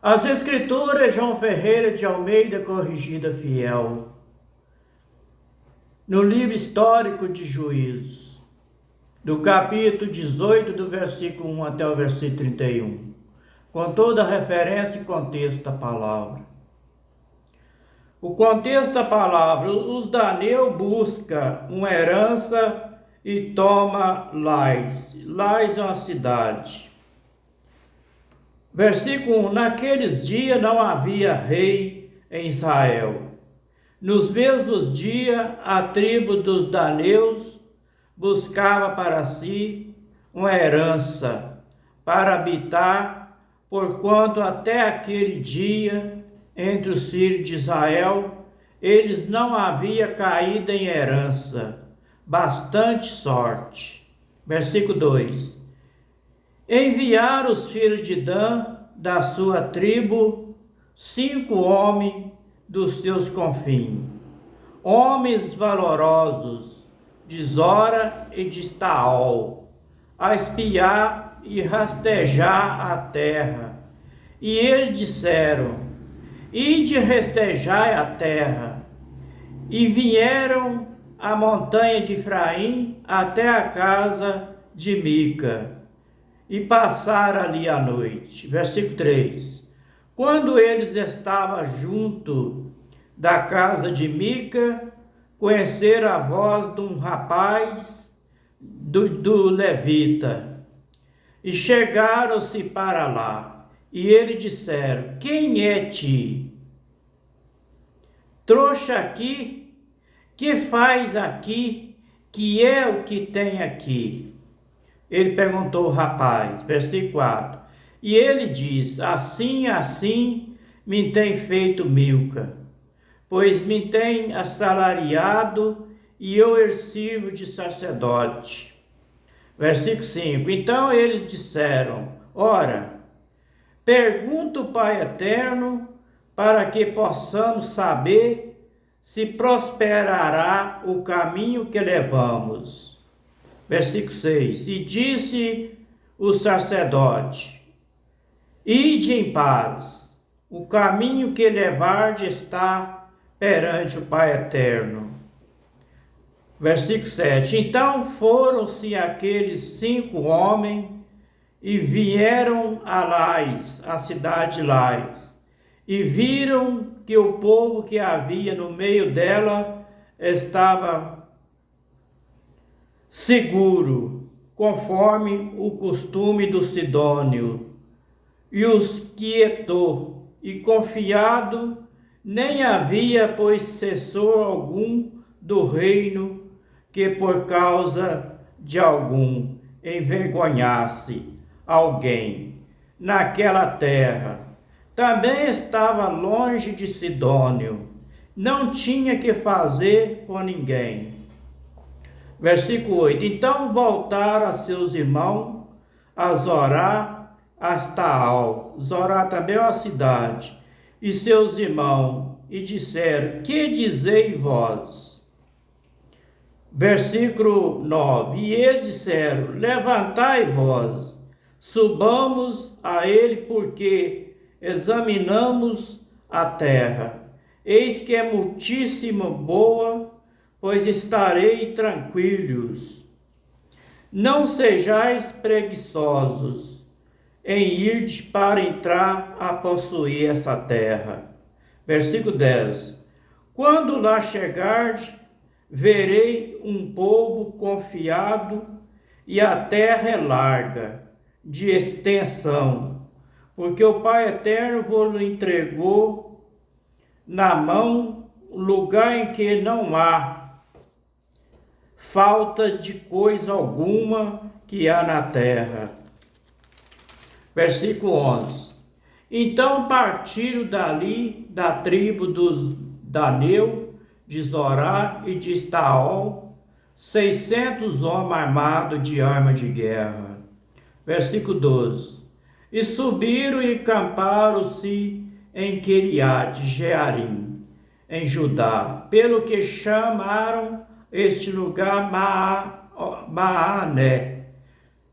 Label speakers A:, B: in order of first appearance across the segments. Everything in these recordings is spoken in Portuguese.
A: As Escrituras, João Ferreira de Almeida, corrigida fiel. No livro histórico de Juízes, do capítulo 18, do versículo 1 até o versículo 31, com toda a referência e contexto da palavra. O contexto da palavra: os daneus buscam uma herança e toma Lais. Lais é uma cidade. Versículo 1: naqueles dias não havia rei em Israel. Nos mesmos dias, a tribo dos daneus buscava para si uma herança para habitar, porquanto até aquele dia, entre os filhos de Israel, eles não havia caído em herança, bastante sorte. Versículo 2: enviaram os filhos de Dan, da sua tribo, 5 homens dos seus confins, homens valorosos, de Zora e de Estaol, a espiar e rastejar a terra. E eles disseram: ide rastejai a terra. E vieram à montanha de Efraim até a casa de Mica, e passaram ali a noite. Versículo 3: quando eles estavam junto da casa de Mica, conheceram a voz de um rapaz do levita, e chegaram-se para lá. E ele disseram: quem é ti? Trouxa aqui? Que faz aqui? Que é o que tem aqui? Ele perguntou ao rapaz. Versículo 4: e ele diz: assim me tem feito Milca, pois me tem assalariado e eu sirvo de sacerdote. Versículo 5: então eles disseram: ora, pergunta o Pai Eterno, para que possamos saber se prosperará o caminho que levamos. Versículo 6: e disse o sacerdote: ide em paz, o caminho que levardes está perante o Pai Eterno. Versículo 7: então foram-se aqueles 5 homens e vieram a Lais, a cidade de Lais, e viram que o povo que havia no meio dela estava seguro, conforme o costume do sidônio, e os quietou, e confiado, nem havia possessor algum do reino que por causa de algum envergonhasse alguém naquela terra. Também estava longe de Sidônio, não tinha que fazer com ninguém. Versículo 8: então voltaram a seus irmãos a Zorá, a Estaol. Zorá também é uma cidade. E seus irmãos, e disseram: que dizeis vós? Versículo 9: e eles disseram: levantai vós, subamos a ele, porque examinamos a terra. Eis que é muitíssimo boa, pois estarei tranquilos. Não sejais preguiçosos em ir para entrar a possuir essa terra. Versículo 10: quando lá chegardes, verei um povo confiado, e a terra é larga, de extensão, porque o Pai Eterno vos entregou na mão, lugar em que não há falta de coisa alguma que há na terra. Versículo 11: então partiram dali da tribo dos daneus, de Zorá e de Estaol, 600 homens armados de armas de guerra. Versículo 12: e subiram e acamparam-se em Quiriate Jearim, em Judá, pelo que chamaram este lugar Maané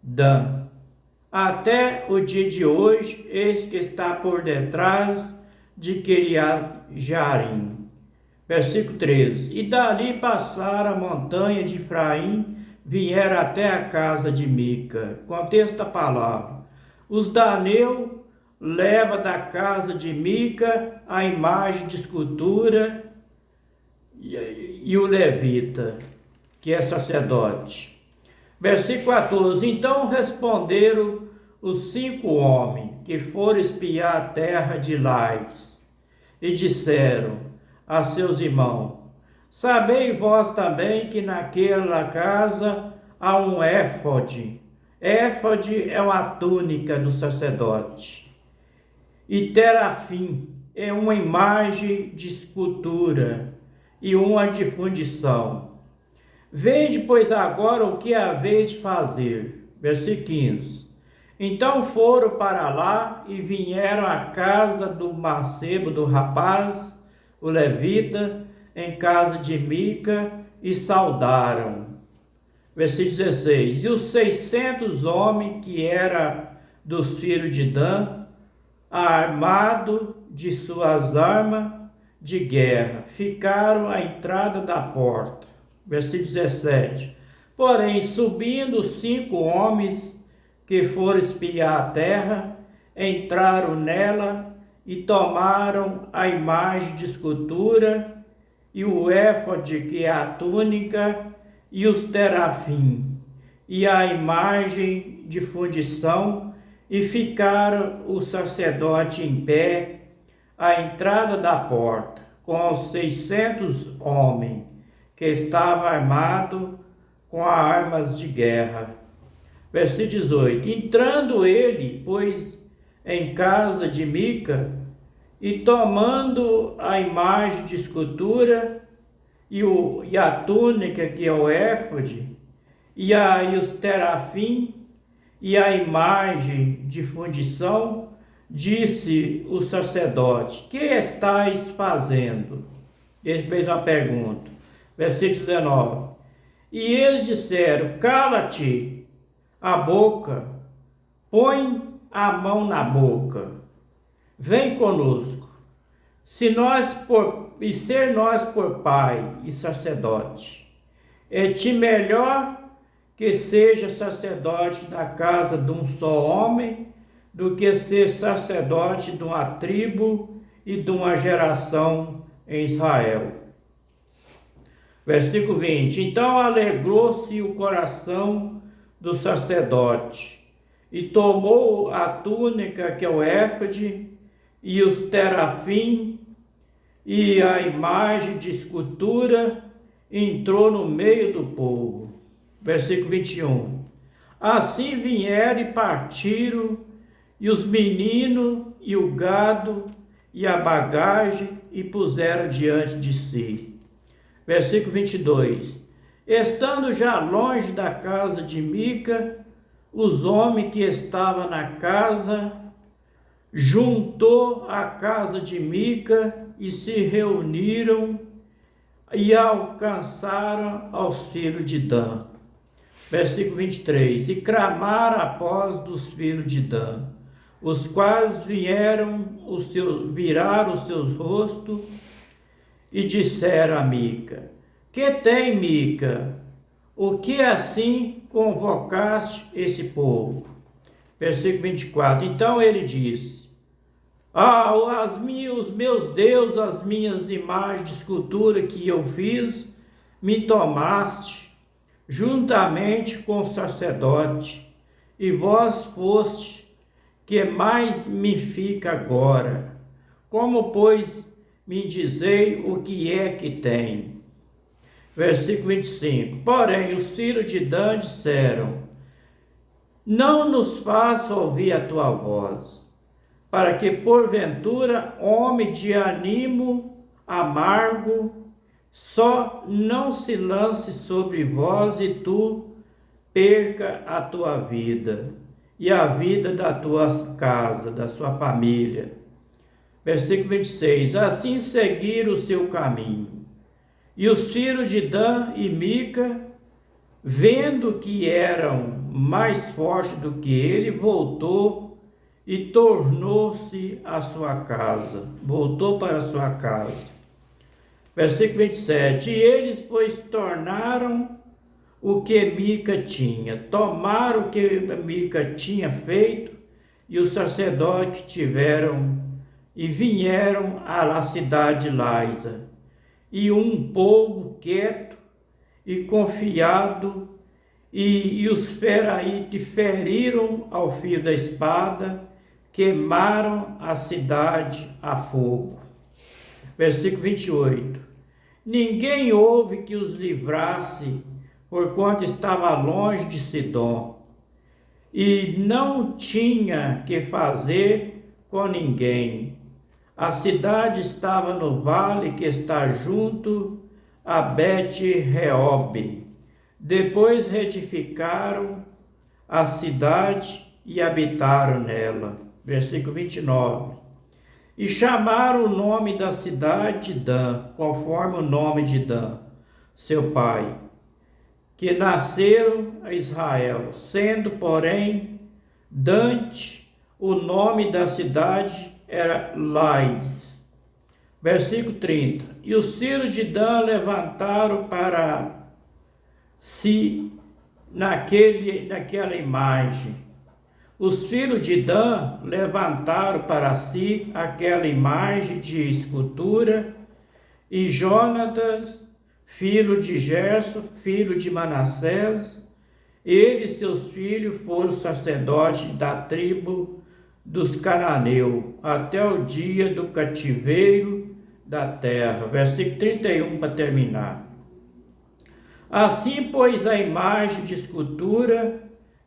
A: Dan. até o dia de hoje, eis que está por detrás de Quiriat Jearim. Versículo 13. E dali passaram a montanha de Efraim, vieram até a casa de Mica. Contexto da palavra. Os daneus levam da casa de Mica a imagem de escultura e o levita, que é sacerdote. Versículo 14. Então responderam os 5 homens que foram espiar a terra de Lais e disseram a seus irmãos: sabei vós também que naquela casa há um éfode. Éfode é uma túnica do sacerdote. E terafim é uma imagem de escultura e uma de fundição. Vede, pois, agora o que haveis de fazer. Versículo 15. Então foram para lá e vieram à casa do mancebo do rapaz, o levita, em casa de Mica, e saudaram. Versículo 16. E os 600 homens que eram dos filhos de Dan, armado de suas armas de guerra, ficaram à entrada da porta. Versículo 17. Porém, subindo 5 homens que foram espiar a terra, entraram nela e tomaram a imagem de escultura e o éfode, que é a túnica, e os terafim, e a imagem de fundição, e ficaram o sacerdote em pé à entrada da porta, com os 600 homens, que estavam armados com armas de guerra. Versículo 18. Entrando ele, pois, em casa de Mica, e tomando a imagem de escultura e a túnica, que é o éfode, e os terafim, e a imagem de fundição, disse o sacerdote: que estáis fazendo? Ele fez uma pergunta. Versículo 19. E eles disseram: cala-te a boca, põe a mão na boca, vem conosco, ser nós por pai e sacerdote. É-te melhor que seja sacerdote da casa de um só homem, do que ser sacerdote de uma tribo e de uma geração em Israel. Versículo 20. Então alegrou-se o coração do sacerdote, e tomou a túnica, que é o éfode, e os terafim, e a imagem de escultura, entrou no meio do povo. Versículo 21. Assim vieram e partiram, e os meninos, e o gado, e a bagagem, e puseram diante de si. Versículo 22. Estando já longe da casa de Mica, os homens que estavam na casa, juntou a casa de Mica, e se reuniram, e alcançaram aos filhos de Dan. Versículo 23. E clamaram após dos filhos de Dan, os quais viraram os seus rostos, e disseram a Mica: que tem, Mica? O que assim convocaste esse povo? Versículo 24. Então ele disse: os meus deuses, as minhas imagens de escultura que eu fiz, me tomaste, juntamente com o sacerdote, e vós foste, que mais me fica agora? Como, pois, me dizei o que é que tem? Versículo 25. Porém, os filhos de Dan disseram: não nos faça ouvir a tua voz, para que porventura, homem de ânimo amargo, só não se lance sobre vós, e tu perca a tua vida e a vida da tua casa, da sua família. Versículo 26. Assim seguiram o seu caminho. E os filhos de Dan e Mica, vendo que eram mais forte do que ele, voltou e tornou-se à sua casa. Voltou para a sua casa. Versículo 27. E eles, pois, tornaram o que Mica tinha. Tomaram o que Mica tinha feito, e os sacerdotes tiveram e vieram à cidade de Laisa. E um povo quieto e confiado, e os feraites feriram ao fio da espada, queimaram a cidade a fogo. Versículo 28. Ninguém houve que os livrasse, porquanto estava longe de Sidom, e não tinha que fazer com ninguém. A cidade estava no vale que está junto a Bet-Reob. Depois retificaram a cidade e habitaram nela. Versículo 29. E chamaram o nome da cidade de Dan, conforme o nome de Dan, seu pai, que nasceram a Israel, sendo, porém, Dante, o nome da cidade era Lais. Versículo 30. E os filhos de Dan levantaram para si naquela imagem. Os filhos de Dan levantaram para si aquela imagem de escultura, e Jonatas, filho de Gerson, filho de Manassés, ele e seus filhos foram sacerdotes da tribo dos cananeus, até o dia do cativeiro da terra. Versículo 31 para terminar. Assim, pois, a imagem de escultura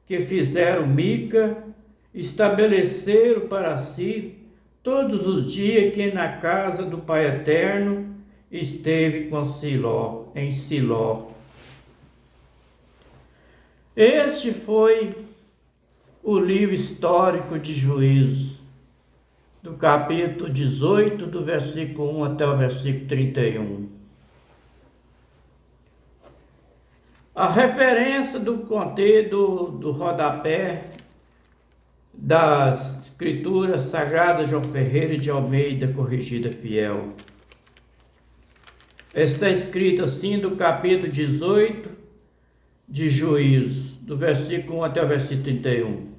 A: que fizeram Mica, estabeleceram para si todos os dias que na casa do Pai Eterno esteve com Siló, em Siló. Este foi o livro histórico de Juízes, do capítulo 18, do versículo 1 até o versículo 31. A referência do conteúdo do rodapé das Escrituras Sagradas João Ferreira de Almeida, corrigida fiel. Está escrito assim do capítulo 18 de Juízes, do versículo 1 até o versículo 31.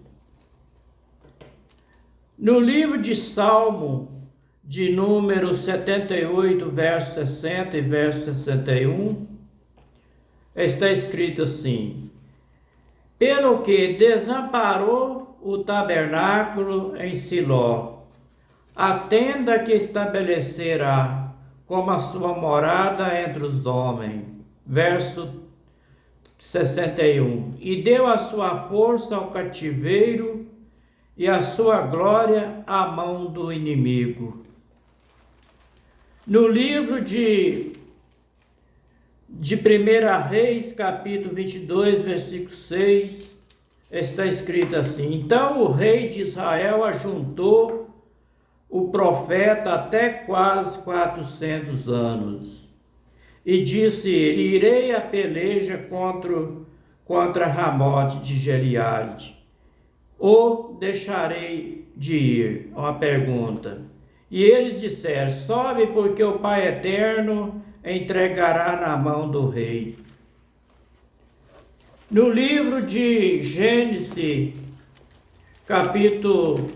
A: No livro de Salmo, de número 78, verso 60 e verso 61, está escrito assim: pelo que desamparou o tabernáculo em Siló, a tenda que estabelecerá como a sua morada entre os homens. Verso 61. E deu a sua força ao cativeiro e a sua glória à mão do inimigo. No livro de 1 Reis, capítulo 22, versículo 6, está escrito assim: então o rei de Israel ajuntou o profeta até quase 400 anos. E disse ele: irei a peleja contra Ramote de Gileade, ou deixarei de ir? Uma pergunta. E eles disseram: sobe, porque o Pai Eterno entregará na mão do rei. No livro de Gênesis, capítulo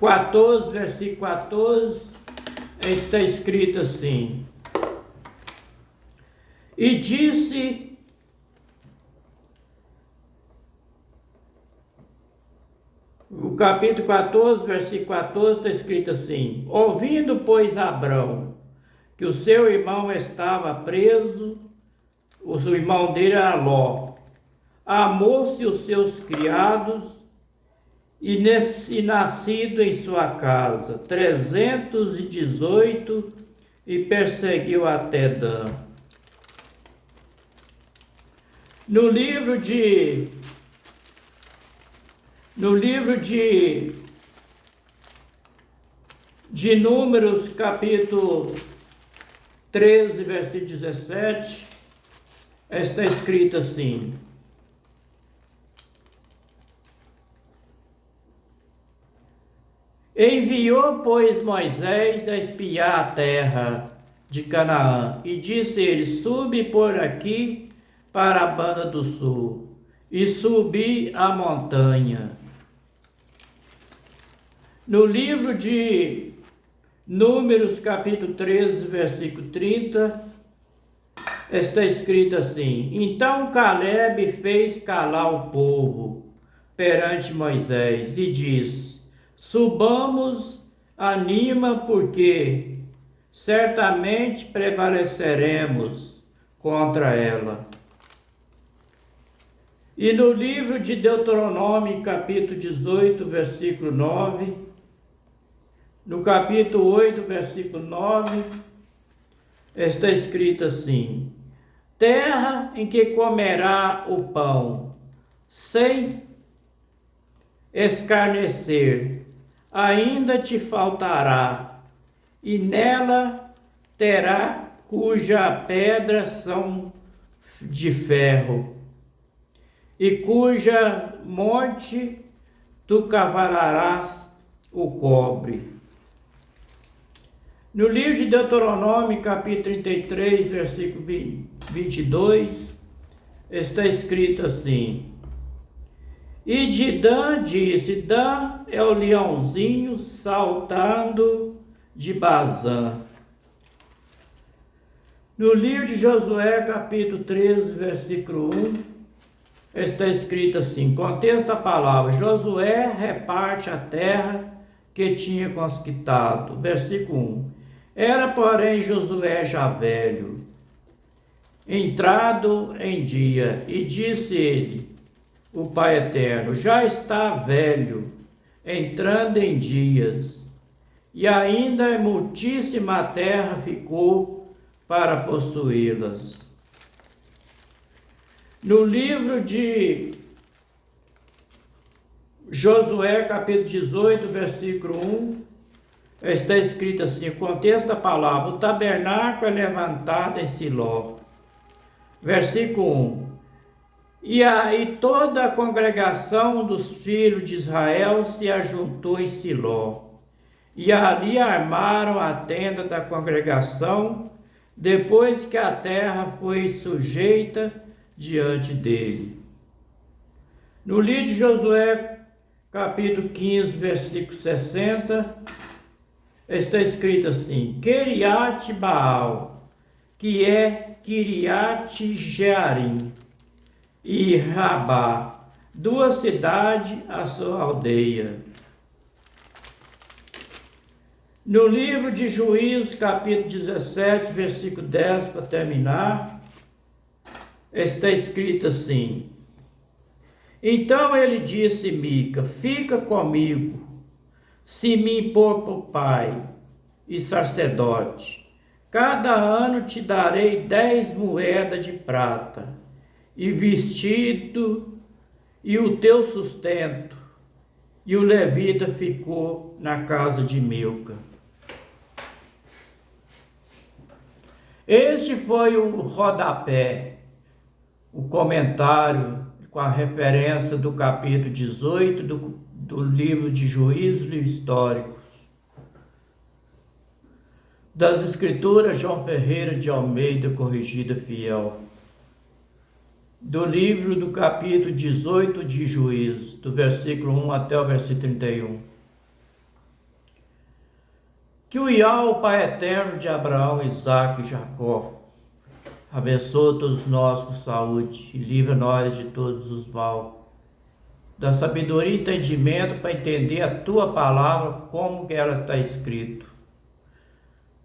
A: 14, versículo 14, está escrito assim: e disse, o capítulo 14, versículo 14, está escrito assim: ouvindo, pois, Abrão que o seu irmão estava preso, o irmão dele era Ló, amou-se os seus criados e nascido em sua casa 318, e perseguiu até Dan. No livro de Números, capítulo 13, versículo 17, está escrito assim: Enviou, pois, Moisés a espiar a terra de Canaã, e disse ele: Subi por aqui para a banda do sul, e subi a montanha. No livro de Números, capítulo 13, versículo 30, está escrito assim: Então Caleb fez calar o povo perante Moisés e disse: Subamos, anima, porque certamente prevaleceremos contra ela. E no livro de Deuteronômio, capítulo 18, versículo 9, no capítulo 8, versículo 9, está escrito assim: Terra em que comerá o pão, sem escarnecer, ainda te faltará, e nela terá cuja pedras são de ferro, e cuja monte tu cavarás o cobre. No livro de Deuteronômio, capítulo 33, versículo 22, está escrito assim: E de Dan disse: Dan é o leãozinho saltando de Bazã. No livro de Josué, capítulo 13, versículo 1, está escrito assim: contexto a palavra: Josué reparte a terra que tinha conquistado. Versículo 1. Era, porém, Josué já velho, entrado em dia, e disse ele, o Pai Eterno: já está velho, entrando em dias, e ainda muitíssima terra ficou para possuí-las. No livro de Josué, capítulo 18, versículo 1, está escrito assim, contexto da palavra: o tabernáculo é levantado em Siló. Versículo 1. E aí toda a congregação dos filhos de Israel se ajuntou em Siló, e ali armaram a tenda da congregação, depois que a terra foi sujeita diante dele. No livro de Josué, capítulo 15, versículo 60, está escrito assim: Kiriat Baal, que é Kiriat Jearim, e Rabá, duas cidades, a sua aldeia. No livro de Juízes, capítulo 17, versículo 10, para terminar, está escrito assim: Então ele disse Mica: fica comigo, se me impor por pai e sacerdote. Cada ano te darei 10 moedas de prata, e vestido, e o teu sustento. E o levita ficou na casa de Milca. Este foi o rodapé, o comentário com a referência do capítulo 18 do livro de Juízes Históricos das Escrituras João Ferreira de Almeida, corrigida fiel. Do livro do capítulo 18 de Juízes, do versículo 1 até o versículo 31. Que o Iá, o Pai eterno de Abraão, Isaque e Jacó, abençoe todos nós com saúde e livre nós de todos os mal. Da sabedoria e entendimento para entender a tua palavra como que ela está escrita.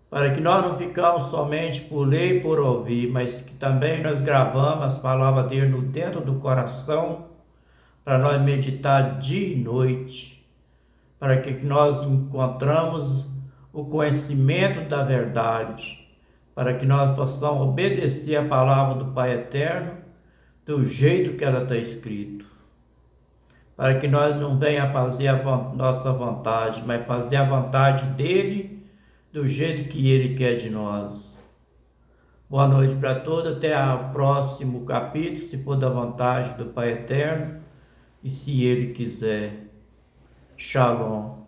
A: Para que nós não ficamos somente por ler e por ouvir, mas que também nós gravamos as palavras dele no dentro do coração, para nós meditar dia e noite, para que nós encontramos o conhecimento da verdade, para que nós possamos obedecer a palavra do Pai Eterno do jeito que ela está escrita. Para que nós não venhamos fazer a nossa vontade, mas fazer a vontade dele do jeito que ele quer de nós. Boa noite para todos, até o próximo capítulo, se for da vontade do Pai Eterno, e se ele quiser. Shalom.